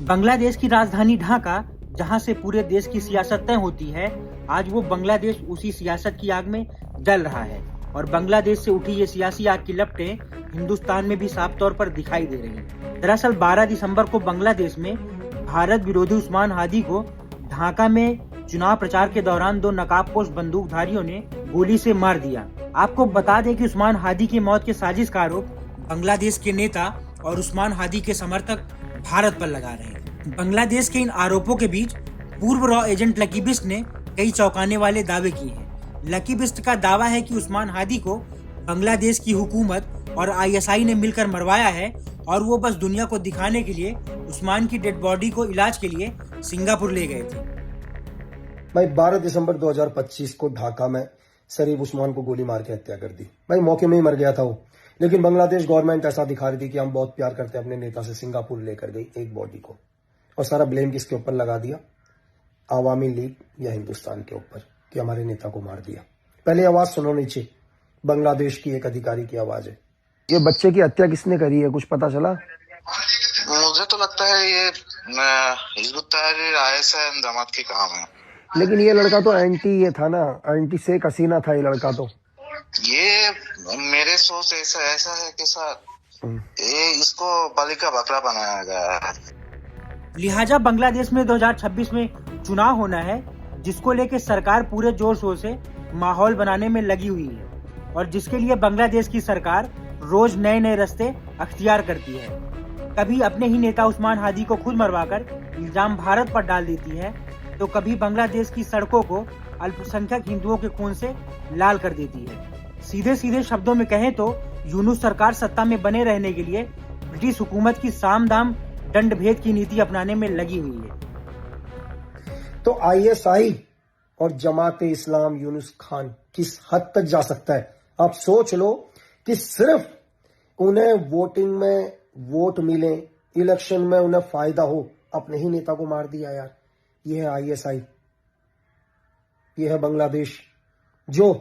बांग्लादेश की राजधानी ढाका, जहां से पूरे देश की सियासत तय होती है, आज वो बांग्लादेश उसी सियासत की आग में जल रहा है और बांग्लादेश से उठी ये सियासी आग की लपटें हिंदुस्तान में भी साफ तौर पर दिखाई दे रही हैं। दरअसल 12 दिसंबर को बांग्लादेश में भारत विरोधी उस्मान हादी को ढाका में चुनाव प्रचार के दौरान 2 नकाबपोश बंदूकधारियों ने गोली से मार दिया। आपको बता दें कि उस्मान हादी की मौत के साजिश का आरोप बांग्लादेश के नेता और उस्मान हादी के समर्थक भारत पर लगा रहे हैं। बांग्लादेश के इन आरोपों के बीच पूर्व रॉ एजेंट लकी बिस्ट ने कई चौंकाने वाले दावे किए हैं। लकी बिस्ट का दावा है कि उस्मान हादी को बांग्लादेश की हुकूमत और आईएसआई ने मिलकर मरवाया है और वो बस दुनिया को दिखाने के लिए उस्मान की डेड बॉडी को इलाज के लिए सिंगापुर ले गए थे। भाई 12 दिसंबर 2025 को ढाका में शरीफ उस्मान को गोली मार के हत्या कर दी। भाई मौके में ही मर गया था वो, लेकिन बांग्लादेश गवर्नमेंट ऐसा दिखा रही थी कि हम बहुत प्यार करते हैं अपने नेता से, सिंगापुर लेकर गई एक बॉडी को और सारा ब्लेम किसके ऊपर लगा दिया, आवामी लीग या हिंदुस्तान के ऊपर कि हमारे नेता को मार दिया। पहले आवाज सुनो नीचे, बांग्लादेश की एक अधिकारी की आवाज है। ये बच्चे की हत्या किसने करी है, कुछ पता चला? मुझे तो लगता है ये हिजबुत तहरीर आईएसआई जमात की काम है। लेकिन ये लड़का तो एंटी ये था ना, एंटी शेख हसीना था ये लड़का। तो ये मेरे सोच ऐसा है कि सर ये इसको बलि का बकरा बनाया गया है। लिहाजा बांग्लादेश में 2026 में चुनाव होना है, जिसको लेकर सरकार पूरे जोर शोर से माहौल बनाने में लगी हुई है और जिसके लिए बांग्लादेश की सरकार रोज नए नए रास्ते अख्तियार करती है। कभी अपने ही नेता उस्मान हादी को खुद मरवाकर इल्जाम भारत पर डाल देती है, तो कभी बांग्लादेश की सड़कों को अल्पसंख्यक हिंदुओं के खून से लाल कर देती है। सीधे सीधे शब्दों में कहें तो यूनुस सरकार सत्ता में बने रहने के लिए ब्रिटिश हुकूमत की साम दाम दंड भेद की नीति अपनाने में लगी हुई है। तो आईएसआई और जमात इस्लाम यूनुस खान किस हद तक जा सकता है? आप सोच लो कि सिर्फ उन्हें वोटिंग में वोट मिले, इलेक्शन में उन्हें फायदा हो, अपने ही नेता को मार दिया यार। ये है आईएसआई, ये है बांग्लादेश, जो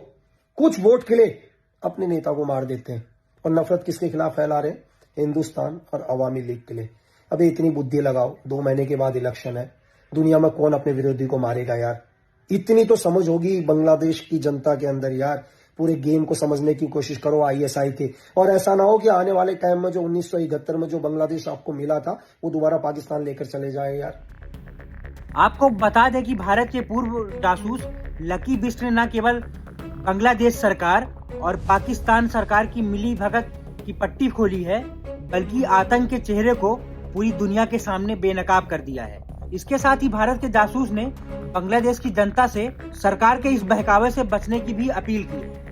कुछ वोट के लिए अपने नेता को मार देते हैं और नफरत किसके खिलाफ फैला रहे हैं? हिंदुस्तान और अवामी लीग के लिए। अबे इतनी बुद्धि लगाओ, 2 महीने के बाद इलेक्शन है, दुनिया में कौन अपने विरोधी को मारेगा यार? इतनी तो समझ होगी बांग्लादेश की जनता के अंदर यार। पूरे गेम को समझने की कोशिश करो आईएसआई के, और ऐसा ना हो कि आने वाले टाइम में जो 1971 में जो बांग्लादेश आपको मिला था वो दोबारा पाकिस्तान लेकर चले जाए यार। आपको बता दें कि भारत के पूर्व जासूस लकी बिस्ट ने न केवल बांग्लादेश सरकार और पाकिस्तान सरकार की मिली भगत की पट्टी खोली है, बल्कि आतंक के चेहरे को पूरी दुनिया के सामने बेनकाब कर दिया है। इसके साथ ही भारत के जासूस ने बांग्लादेश की जनता से सरकार के इस बहकावे से बचने की भी अपील की है।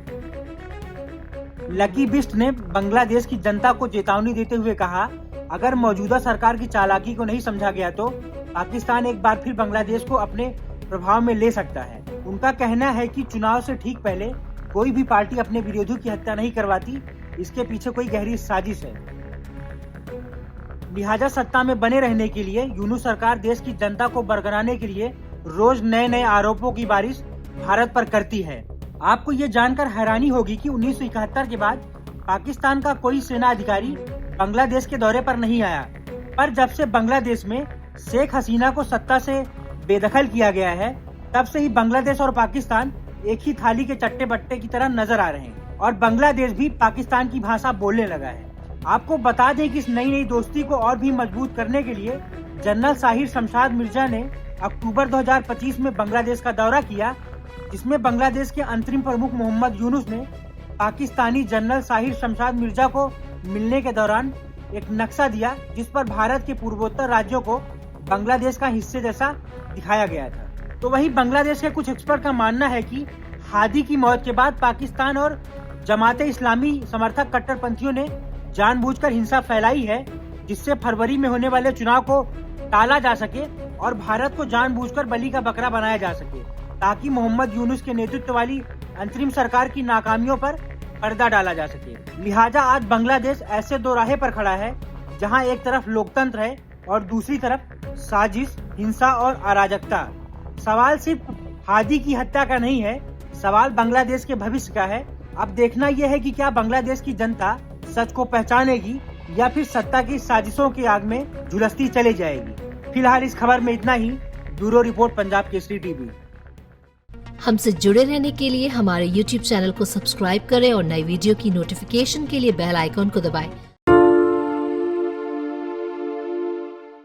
लकी बिस्ट ने बांग्लादेश की जनता को चेतावनी देते हुए कहा, अगर मौजूदा सरकार की चालाकी को नहीं समझा गया तो पाकिस्तान एक बार फिर बांग्लादेश को अपने प्रभाव में ले सकता है। उनका कहना है कि चुनाव से ठीक पहले कोई भी पार्टी अपने विरोधियों की हत्या नहीं करवाती, इसके पीछे कोई गहरी साजिश है। लिहाजा सत्ता में बने रहने के लिए यूनुस सरकार देश की जनता को बरगलाने के लिए रोज नए नए आरोपों की बारिश भारत पर करती है। आपको ये जानकर हैरानी होगी कि 1971 के बाद पाकिस्तान का कोई सेना अधिकारी बांग्लादेश के दौरे पर नहीं आया, पर जब से बांग्लादेश में शेख हसीना को सत्ता से बेदखल किया गया है, तब से ही बांग्लादेश और पाकिस्तान एक ही थाली के चट्टे बट्टे की तरह नजर आ रहे हैं और बांग्लादेश भी पाकिस्तान की भाषा बोलने लगा है। आपको बता दें कि इस नई नई दोस्ती को और भी मजबूत करने के लिए जनरल साहिर शमशाद मिर्जा ने अक्टूबर 2025 में बांग्लादेश का दौरा किया, जिसमें बांग्लादेश के अंतरिम प्रमुख मोहम्मद यूनुस ने पाकिस्तानी जनरल साहिर शमशाद मिर्जा को मिलने के दौरान एक नक्शा दिया, जिस पर भारत के पूर्वोत्तर राज्यों को बांग्लादेश का हिस्से जैसा दिखाया गया था। तो वहीं बांग्लादेश के कुछ एक्सपर्ट का मानना है कि हादी की मौत के बाद पाकिस्तान और जमात इस्लामी समर्थक कट्टरपंथियों ने जानबूझकर हिंसा फैलाई है, जिससे फरवरी में होने वाले चुनाव को टाला जा सके और भारत को जानबूझकर बलि का बकरा बनाया जा सके, ताकि मोहम्मद यूनुस के नेतृत्व वाली अंतरिम सरकार की नाकामियों पर पर्दा डाला जा सके। लिहाजा आज बांग्लादेश ऐसे दो राहे पर खड़ा है, जहां एक तरफ लोकतंत्र है और दूसरी तरफ साजिश, हिंसा और अराजकता। सवाल सिर्फ हादी की हत्या का नहीं है, सवाल बांग्लादेश के भविष्य का है। अब देखना यह है कि क्या बांग्लादेश की जनता सच को पहचानेगी या फिर सत्ता की साजिशों की आग में झुलसती चली जाएगी। फिलहाल इस खबर में इतना ही। Bureau report, Punjab Kesari TV. हमसे जुड़े रहने के लिए हमारे YouTube चैनल को सब्सक्राइब करें और नई वीडियो की नोटिफिकेशन के लिए बेल आइकॉन को दबाएं।